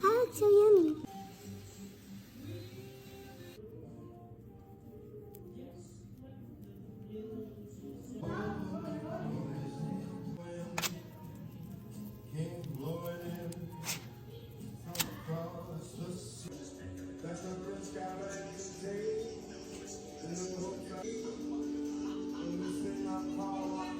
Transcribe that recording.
Ah, it's so yummy. That's the first guy that you say. And the whole time, and this thing I call